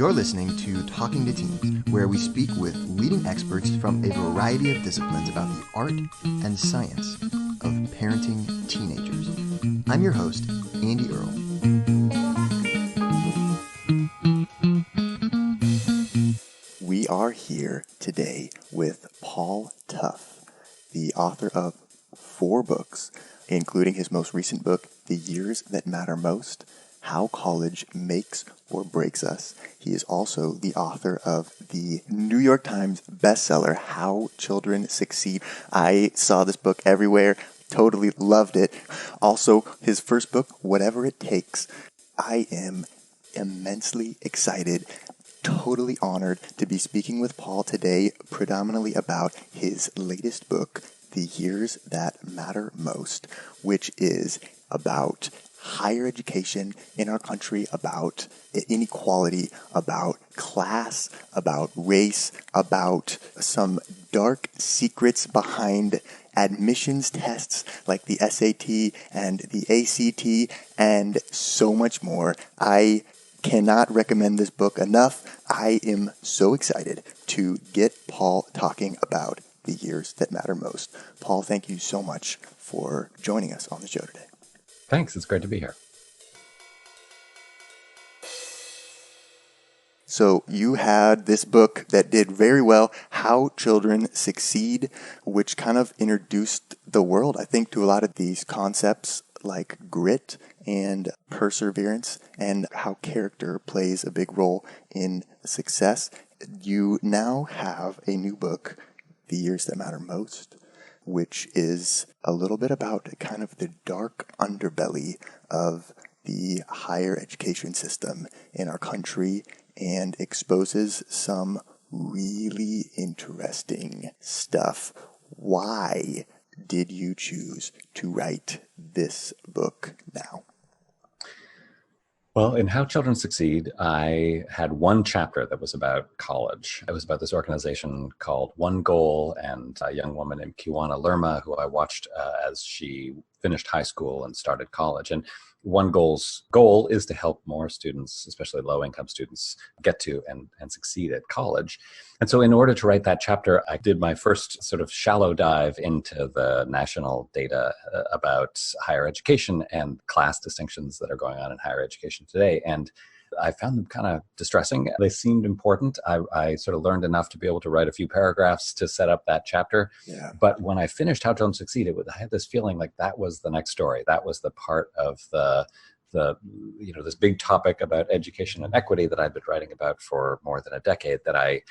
You're listening to Talking to Teens, where we speak with leading experts from a variety of disciplines about the art and science of parenting teenagers. I'm your host, Andy Earle. We are here today with Paul Tuff, the author of 4 books, including his most recent book, The Years That Matter Most: How College Makes or Breaks Us. He is also the author of the New York Times bestseller, How Children Succeed. I saw this book everywhere, totally loved it. Also, his first book, Whatever It Takes. I am immensely excited, totally honored to be speaking with Paul today, predominantly about his latest book, The Years That Matter Most, which is about higher education in our country, about inequality, about class, about race, about some dark secrets behind admissions tests like the SAT and the ACT, and so much more. I cannot recommend this book enough. I am so excited to get Paul talking about the years that matter most. Paul, thank you so much for joining us on the show today. Thanks. It's great to be here. So you had this book that did very well, How Children Succeed, which kind of introduced the world, I think, to a lot of these concepts like grit and perseverance and how character plays a big role in success. You now have a new book, The Years That Matter Most, which is a little bit about kind of the dark underbelly of the higher education system in our country and exposes some really interesting stuff. Why did you choose to write this book now? Well, in How Children Succeed, I had one chapter that was about college. It was about this organization called One Goal and a young woman named Kiwana Lerma, who I watched as she finished high school and started college. And One Goal's goal is to help more students, especially low-income students, get to and succeed at college. And so in order to write that chapter, I did my first sort of shallow dive into the national data about higher education and class distinctions that are going on in higher education today. And I found them kind of distressing. They seemed important. I sort of learned enough to be able to write a few paragraphs to set up that chapter. Yeah. But when I finished How Children Succeed, I had this feeling like that was the next story. That was the part of the this big topic about education and equity that I'd been writing about for more than a decade that I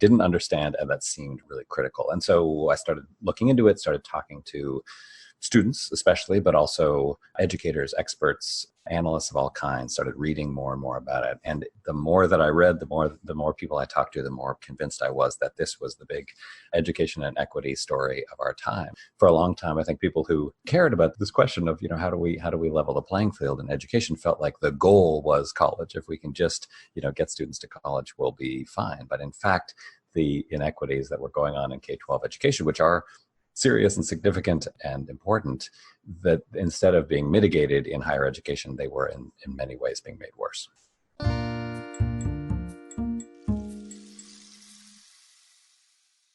didn't understand, and that seemed really critical. And so I started looking into it, started talking to students especially, but also educators, experts, analysts of all kinds, started reading more and more about it. And the more that I read, the more people I talked to, the more convinced I was that this was the big education and equity story of our time. For a long time, I think people who cared about this question of, how do we level the playing field in education felt like the goal was college. If we can just, get students to college, we'll be fine. But in fact, the inequities that were going on in K-12 education, which are serious and significant and important, that instead of being mitigated in higher education, they were in many ways being made worse.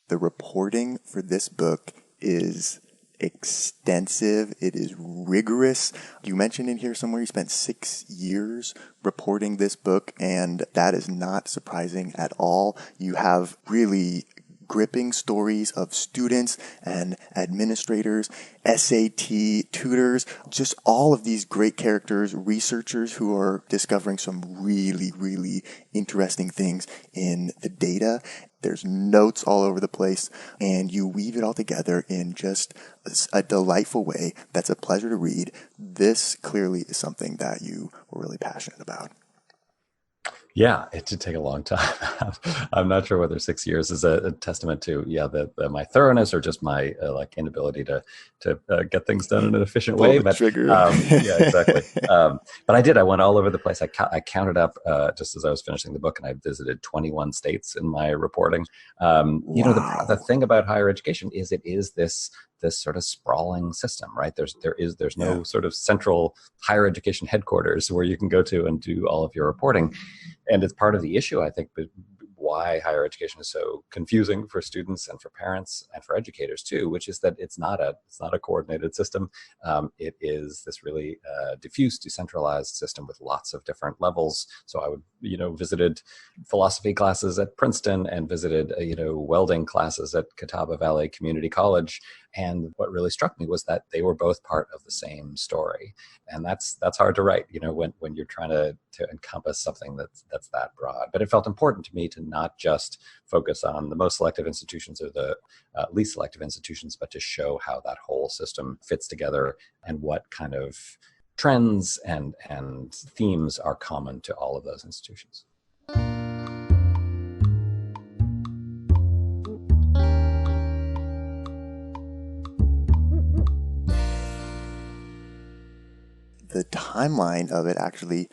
The reporting for this book is extensive. It is rigorous. You mentioned in here somewhere you spent 6 years reporting this book, and that is not surprising at all. You have really gripping stories of students and administrators, SAT tutors, just all of these great characters, researchers who are discovering some really, really interesting things in the data. There's notes all over the place, and you weave it all together in just a delightful way that's a pleasure to read. This clearly is something that you were really passionate about. Yeah, it did take a long time. I'm not sure whether 6 years is a testament to my thoroughness or just my inability to get things done in an efficient way. But yeah, exactly. But I did. I went all over the place. I counted up just as I was finishing the book, and I visited 21 states in my reporting. Wow. The thing about higher education is it is this this sort of sprawling system, right? There's no Yeah. sort of central higher education headquarters where you can go to and do all of your reporting. And it's part of the issue, I think, why higher education is so confusing for students and for parents and for educators too, which is that it's not a coordinated system. It is this really diffuse, decentralized system with lots of different levels. So I would, visited philosophy classes at Princeton and visited, welding classes at Catawba Valley Community College. And what really struck me was that they were both part of the same story. And that's hard to write, when you're trying to encompass something that's that broad. But it felt important to me to not just focus on the most selective institutions or the least selective institutions, but to show how that whole system fits together and what kind of trends and themes are common to all of those institutions. The timeline of it actually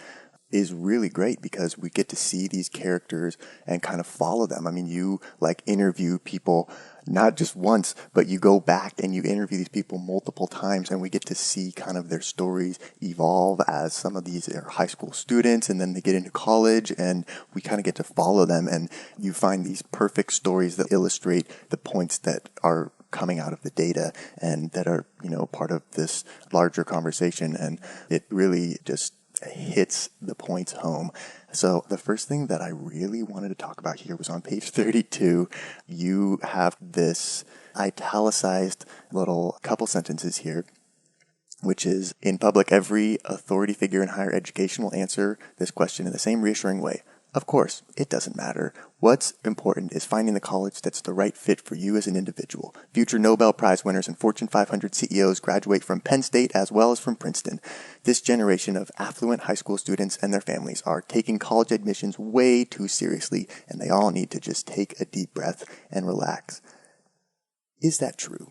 is really great because we get to see these characters and kind of follow them. I mean, you interview people not just once, but you go back and you interview these people multiple times, and we get to see kind of their stories evolve as some of these are high school students, and then they get into college, and we kind of get to follow them, and you find these perfect stories that illustrate the points that are coming out of the data and that are, part of this larger conversation. And it really just hits the points home. So the first thing that I really wanted to talk about here was on page 32. You have this italicized little couple sentences here, which is, in public, every authority figure in higher education will answer this question in the same reassuring way. Of course, it doesn't matter. What's important is finding the college that's the right fit for you as an individual. Future Nobel Prize winners and Fortune 500 CEOs graduate from Penn State as well as from Princeton. This generation of affluent high school students and their families are taking college admissions way too seriously, and they all need to just take a deep breath and relax. Is that true?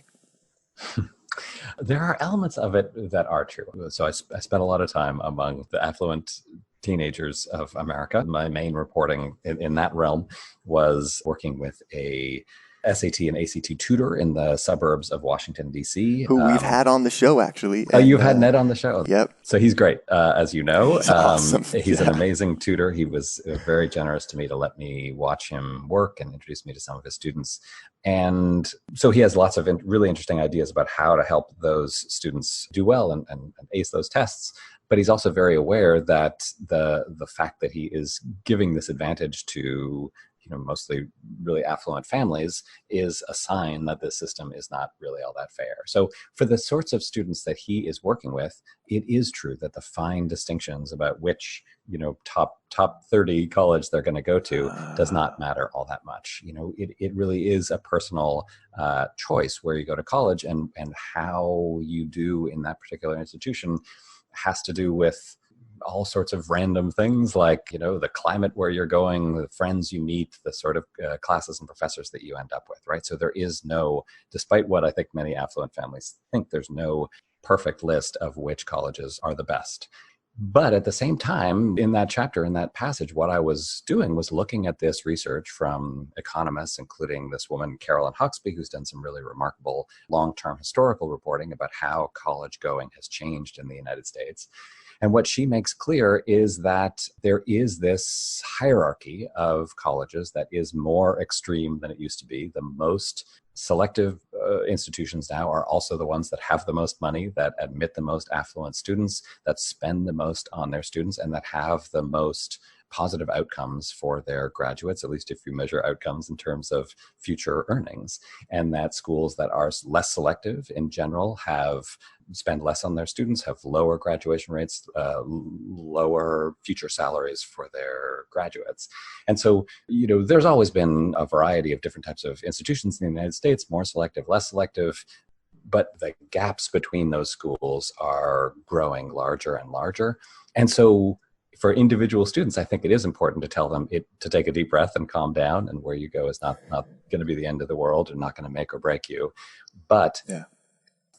There are elements of it that are true. So I spent a lot of time among the affluent teenagers of America. My main reporting in that realm was working with a SAT and ACT tutor in the suburbs of Washington, D.C. Who we've had on the show, actually. Oh, you've had Ned on the show? Yep. So he's great, as you know. He's awesome. He's an amazing tutor. He was very generous to me to let me watch him work and introduce me to some of his students. And so he has lots of really interesting ideas about how to help those students do well and ace those tests. But he's also very aware that the fact that he is giving this advantage to mostly really affluent families is a sign that this system is not really all that fair. So for the sorts of students that he is working with, it is true that the fine distinctions about which, top 30 college they're going to go to does not matter all that much. It really is a personal choice where you go to college, and how you do in that particular institution has to do with all sorts of random things like, the climate where you're going, the friends you meet, the sort of classes and professors that you end up with, right? So there is no, despite what I think many affluent families think, there's no perfect list of which colleges are the best. But at the same time, in that chapter, in that passage, what I was doing was looking at this research from economists, including this woman, Carolyn Huxby, who's done some really remarkable long-term historical reporting about how college going has changed in the United States. And what she makes clear is that there is this hierarchy of colleges that is more extreme than it used to be. The most selective institutions now are also the ones that have the most money, that admit the most affluent students, that spend the most on their students, and that have the most positive outcomes for their graduates, at least if you measure outcomes in terms of future earnings. And that schools that are less selective in general spend less on their students, have lower graduation rates, lower future salaries for their graduates. And so, there's always been a variety of different types of institutions in the United States, more selective, less selective, but the gaps between those schools are growing larger and larger. And so for individual students, I think it is important to tell them to take a deep breath and calm down, and where you go is not going to be the end of the world and not going to make or break you. But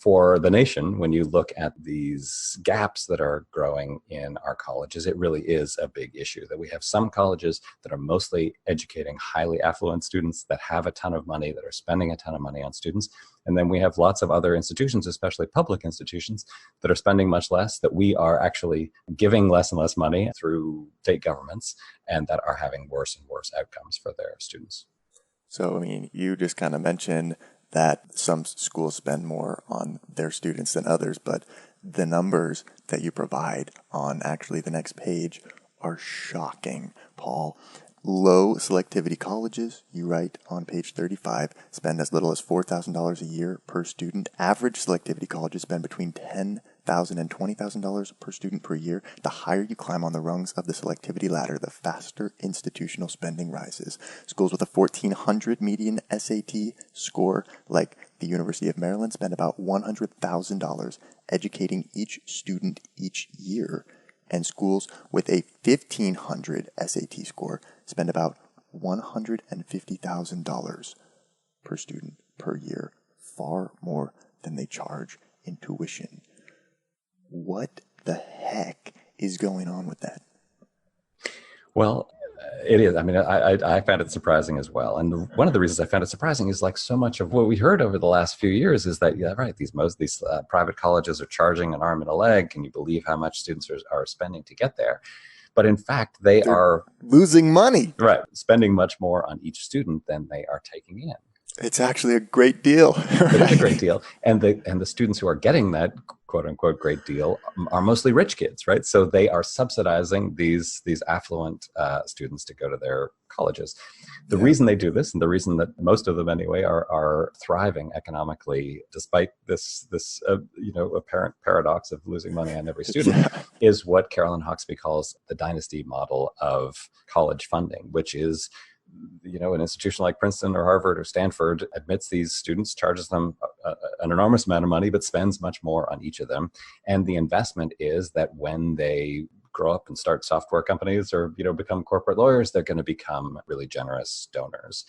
for the nation, when you look at these gaps that are growing in our colleges, it really is a big issue that we have some colleges that are mostly educating highly affluent students that have a ton of money, that are spending a ton of money on students. And then we have lots of other institutions, especially public institutions, that are spending much less, that we are actually giving less and less money through state governments, and that are having worse and worse outcomes for their students. So, I mean, you just kind of mentioned that some schools spend more on their students than others, but the numbers that you provide on actually the next page are shocking, Paul. Low selectivity colleges, you write on page 35, spend as little as $4,000 a year per student. Average selectivity colleges spend between $10,000 and $20,000 per student per year. The higher you climb on the rungs of the selectivity ladder, the faster institutional spending rises. Schools with a 1,400 median SAT score, like the University of Maryland, spend about $100,000 educating each student each year. And schools with a 1,500 SAT score spend about $150,000 per student per year, far more than they charge in tuition. What the heck is going on with that? Well, it is. I mean, I found it surprising as well. And one of the reasons I found it surprising is like so much of what we heard over the last few years is that, yeah, right, these private colleges are charging an arm and a leg. Can you believe how much students are spending to get there? But in fact, they're are losing money. Right, spending much more on each student than they are taking in. It's actually a great deal. It is a great deal. And the students who are getting that quote unquote great deal are mostly rich kids, right? So they are subsidizing these affluent students to go to their colleges. The reason they do this, and the reason that most of them anyway are thriving economically, despite this apparent paradox of losing money on every student, is what Carolyn Hawksby calls the dynasty model of college funding, which is, an institution like Princeton or Harvard or Stanford admits these students, charges them an enormous amount of money, but spends much more on each of them. And the investment is that when they grow up and start software companies or, become corporate lawyers, they're going to become really generous donors.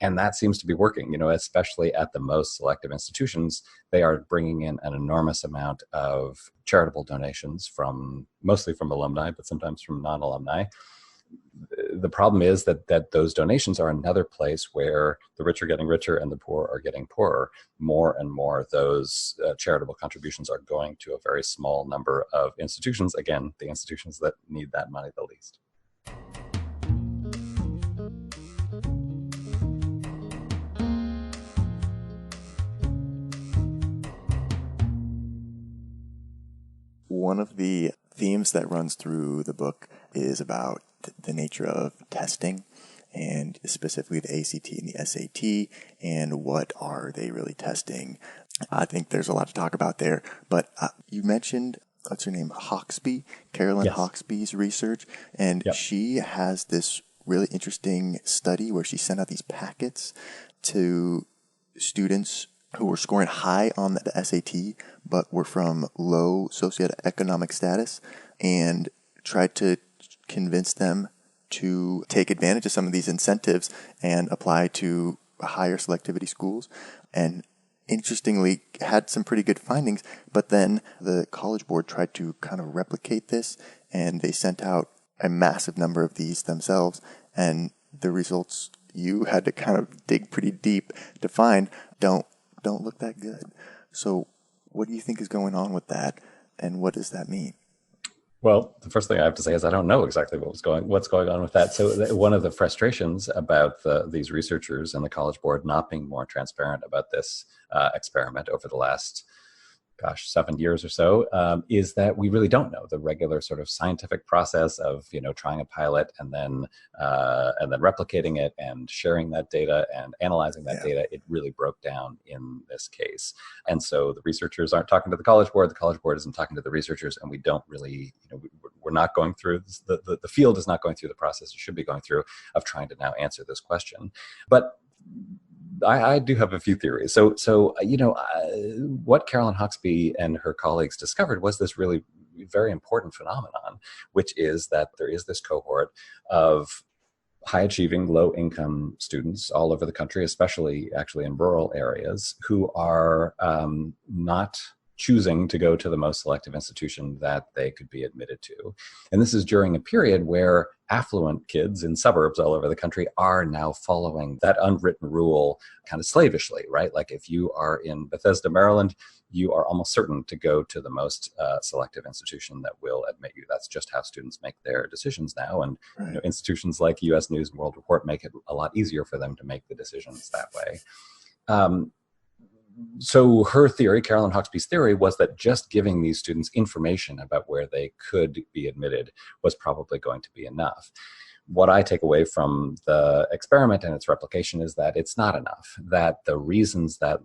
And that seems to be working, especially at the most selective institutions. They are bringing in an enormous amount of charitable donations mostly from alumni, but sometimes from non-alumni. The problem is that those donations are another place where the rich are getting richer and the poor are getting poorer. More and more, those charitable contributions are going to a very small number of institutions. Again, the institutions that need that money the least. One of the themes that runs through the book is about the nature of testing, and specifically the ACT and the SAT, and what are they really testing. I think there's a lot to talk about there, but you mentioned, what's her name, Hawksby, Carolyn Hawksby's research, and she has this really interesting study where she sent out these packets to students who were scoring high on the SAT, but were from low socioeconomic status, and tried to convince them to take advantage of some of these incentives and apply to higher selectivity schools. And interestingly, had some pretty good findings, but then the College Board tried to kind of replicate this, and they sent out a massive number of these themselves, and the results you had to kind of dig pretty deep to find don't look that good. So what do you think is going on with that, and what does that mean? Well, the first thing I have to say is I don't know exactly what's going on with that. So one of the frustrations about these researchers and the College Board not being more transparent about this experiment over the last 7 years or so, is that we really don't know the regular sort of scientific process of, trying a pilot and then replicating it and sharing that data and analyzing that data. It really broke down in this case. And so the researchers aren't talking to the College Board isn't talking to the researchers, and we don't really, we're not going through, the field is not going through the process it should be going through of trying to now answer this question. But I do have a few theories. So what Carolyn Hawksby and her colleagues discovered was this really very important phenomenon, which is that there is this cohort of high-achieving, low-income students all over the country, especially actually in rural areas, who are not choosing to go to the most selective institution that they could be admitted to. And this is during a period where affluent kids in suburbs all over the country are now following that unwritten rule kind of slavishly, right? Like if you are in Bethesda, Maryland, you are almost certain to go to the most selective institution that will admit you. That's just how students make their decisions now. And institutions like US News and World Report make it a lot easier for them to make the decisions that way. So her theory, Carolyn Hawksby's theory, was that just giving these students information about where they could be admitted was probably going to be enough. What I take away from the experiment and its replication is that it's not enough, that the reasons that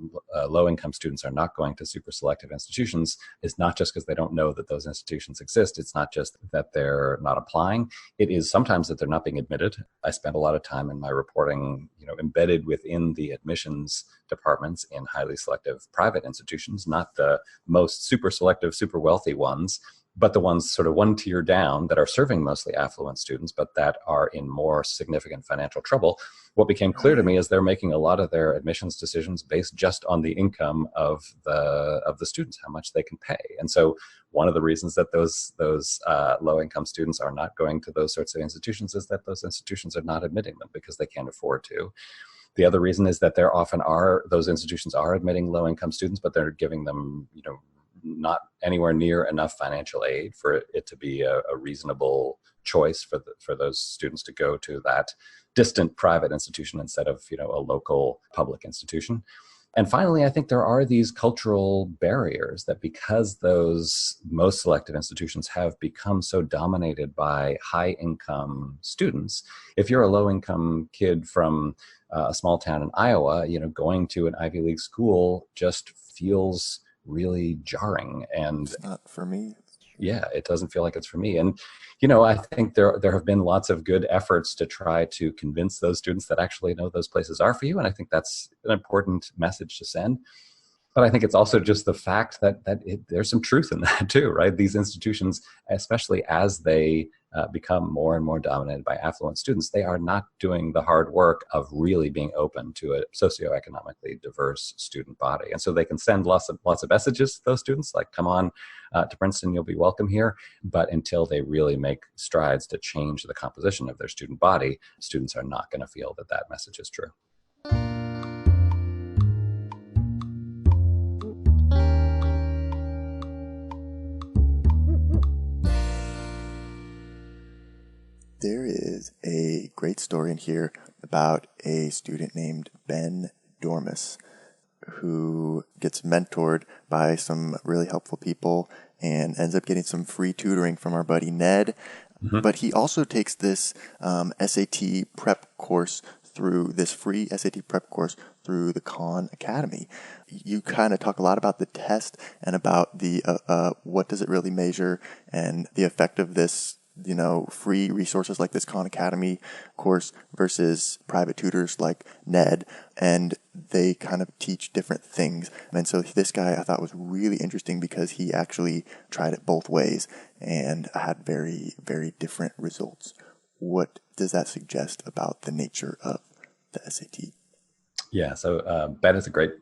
low-income students are not going to super selective institutions is not just because they don't know that those institutions exist. It's not just that they're not applying. It is sometimes that they're not being admitted. I spent a lot of time in my reporting, embedded within the admissions departments in highly selective private institutions, not the most super selective, super wealthy ones, but the ones sort of one tier down that are serving mostly affluent students, but that are in more significant financial trouble. What became clear to me is they're making a lot of their admissions decisions based just on the income of the students, how much they can pay. And so one of the reasons that those low-income students are not going to those sorts of institutions is that those institutions are not admitting them because they can't afford to. The other reason is that those institutions are admitting low-income students, but they're giving them, not anywhere near enough financial aid for it to be a reasonable choice for those students to go to that distant private institution instead of a local public institution. And finally, I think there are these cultural barriers that because those most selective institutions have become so dominated by high-income students, if you're a low-income kid from a small town in Iowa, going to an Ivy League school just feels really jarring. And it's not for me. Yeah, it doesn't feel like it's for me. And, I think there have been lots of good efforts to try to convince those students that actually, those places are for you. And I think that's an important message to send. But I think it's also just the fact that there's some truth in that too, right? These institutions, especially as they become more and more dominated by affluent students, they are not doing the hard work of really being open to a socioeconomically diverse student body. And so they can send lots of messages to those students, like, come on to Princeton, you'll be welcome here. But until they really make strides to change the composition of their student body, students are not going to feel that that message is true. There is a great story in here about a student named Ben Dormis who gets mentored by some really helpful people and ends up getting some free tutoring from our buddy Ned. Mm-hmm. But he also takes this SAT prep course through the Khan Academy. You kind of talk a lot about the test and about the what does it really measure and the effect of this, free resources like this Khan Academy course versus private tutors like Ned, and they kind of teach different things. And so this guy I thought was really interesting because he actually tried it both ways and had very, very different results. What does that suggest about the nature of the SAT? Yeah, so Ben is a great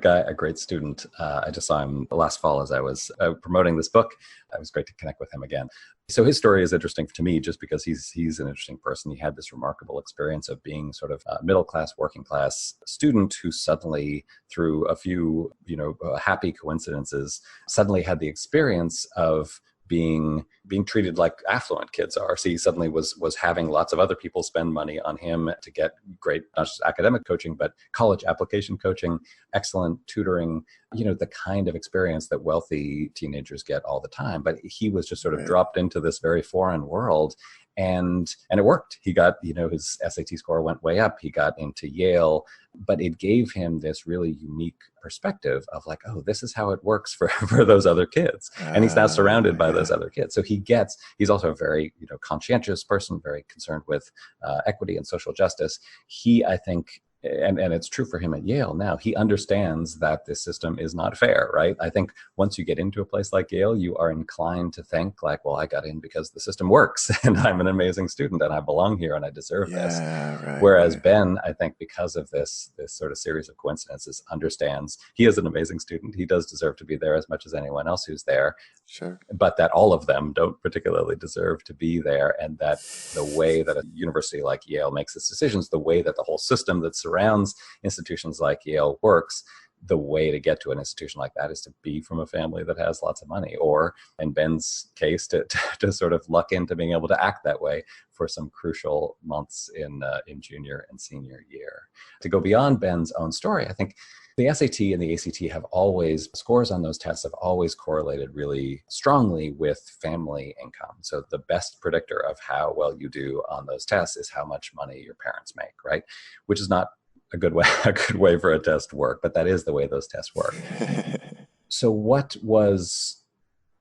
guy, a great student. I just saw him last fall as I was promoting this book. It was great to connect with him again. So his story is interesting to me just because he's an interesting person. He had this remarkable experience of being sort of a middle-class, working-class student who suddenly, through a few, happy coincidences, suddenly had the experience of being treated like affluent kids are. So he suddenly was having lots of other people spend money on him to get great, not just academic coaching, but college application coaching, excellent tutoring, the kind of experience that wealthy teenagers get all the time. But he was just sort of dropped into this very foreign world. And it worked. He got, his SAT score went way up. He got into Yale, but it gave him this really unique perspective of like, oh, this is how it works for those other kids. And he's now surrounded by those other kids. So he's also a very, conscientious person, very concerned with equity and social justice. He, I think, and it's true for him at Yale now. He understands that this system is not fair, right? I think once you get into a place like Yale, you are inclined to think like, well, I got in because the system works and I'm an amazing student and I belong here and I deserve this. Right, Whereas right. Ben, I think because of this sort of series of coincidences, understands he is an amazing student. He does deserve to be there as much as anyone else who's there. Sure. But that all of them don't particularly deserve to be there, and that the way that a university like Yale makes its decisions, the way that the whole system that surrounds institutions like Yale works, the way to get to an institution like that is to be from a family that has lots of money, or in Ben's case, to sort of luck into being able to act that way for some crucial months in junior and senior year. To go beyond Ben's own story, I think the SAT and the ACT have always, scores on those tests have always correlated really strongly with family income. So the best predictor of how well you do on those tests is how much money your parents make, right? Which is not a good way for a test to work, but that is the way those tests work. So what was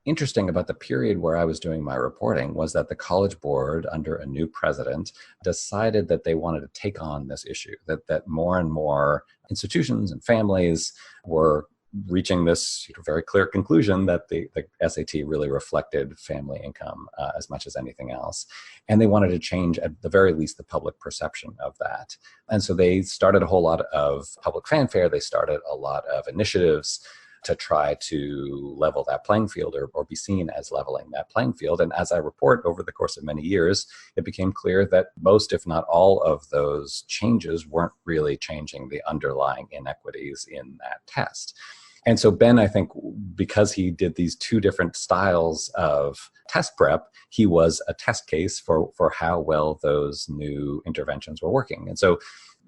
interesting about the period where I was doing my reporting was that the College Board, under a new president, decided that they wanted to take on this issue, that more and more institutions and families were reaching this very clear conclusion that the SAT really reflected family income as much as anything else. And they wanted to change, at the very least, the public perception of that. And so they started a whole lot of public fanfare. They started a lot of initiatives to try to level that playing field, or be seen as leveling that playing field. And as I report, over the course of many years, it became clear that most, if not all, of those changes weren't really changing the underlying inequities in that test. And so Ben, I think, because he did these two different styles of test prep, he was a test case for how well those new interventions were working. And so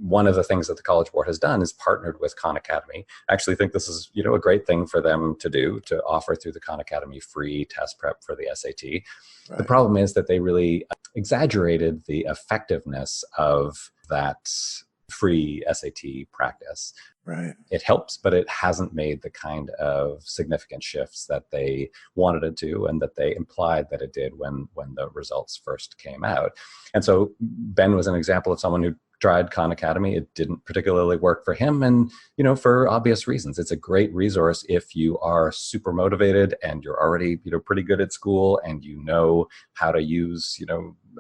one of the things that the College Board has done is partnered with Khan Academy. I actually think this is, a great thing for them to do, to offer through the Khan Academy free test prep for the SAT. Right. The problem is that they really exaggerated the effectiveness of that free SAT practice. Right. It helps, but it hasn't made the kind of significant shifts that they wanted it to, and that they implied that it did when the results first came out. And so Ben was an example of someone who tried Khan Academy. It didn't particularly work for him, and for obvious reasons. It's a great resource if you are super motivated and you're already pretty good at school, and how to use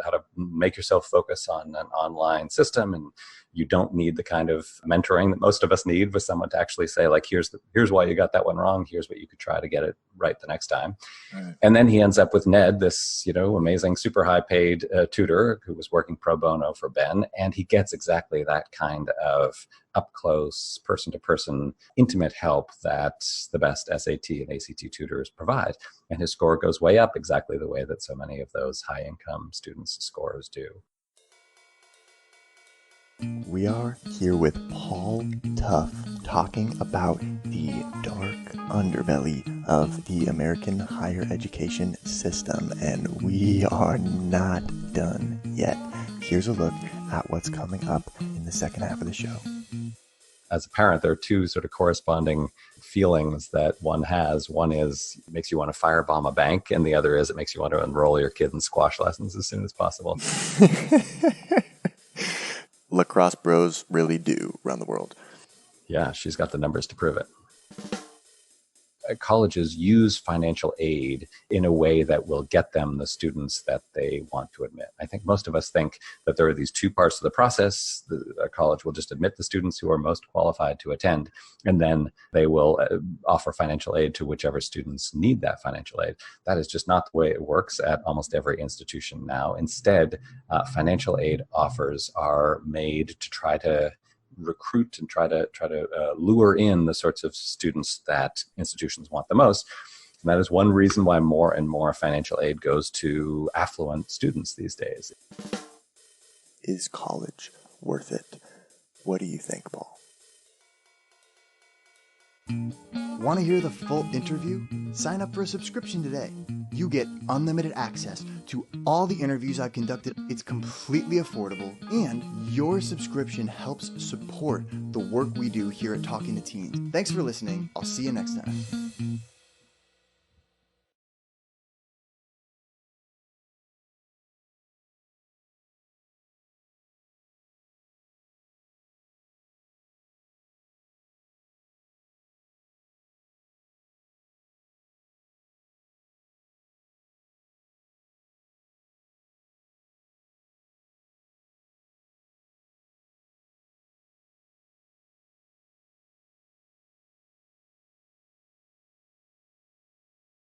how to make yourself focus on an online system, and you don't need the kind of mentoring that most of us need with someone to actually say, like, here's why you got that one wrong, here's what you could try to get it right the next time. Right. And then he ends up with Ned, this amazing super high paid tutor who was working pro bono for Ben, and he gets exactly that kind of up close, person to person, intimate help that the best SAT and ACT tutors provide. And his score goes way up, exactly the way that so many of those high income students' scores do. We are here with Paul Tuff, talking about the dark underbelly of the American higher education system, and we are not done yet. Here's a look at what's coming up in the second half of the show. As a parent, there are two sort of corresponding feelings that one has. One is it makes you want to firebomb a bank, and the other is it makes you want to enroll your kid in squash lessons as soon as possible. Lacrosse bros really do run the world. Yeah, she's got the numbers to prove it. Colleges use financial aid in a way that will get them the students that they want to admit. I think most of us think that there are these two parts of the process. A college will just admit the students who are most qualified to attend, and then they will offer financial aid to whichever students need that financial aid. That is just not the way it works at almost every institution now. Instead, financial aid offers are made to try to recruit and try to lure in the sorts of students that institutions want the most. And that is one reason why more and more financial aid goes to affluent students these days. Is college worth it? What do you think, Paul? Want to hear the full interview? Sign up for a subscription today. You get unlimited access to all the interviews I've conducted. It's completely affordable, and your subscription helps support the work we do here at Talking to Teens. Thanks for listening. I'll see you next time.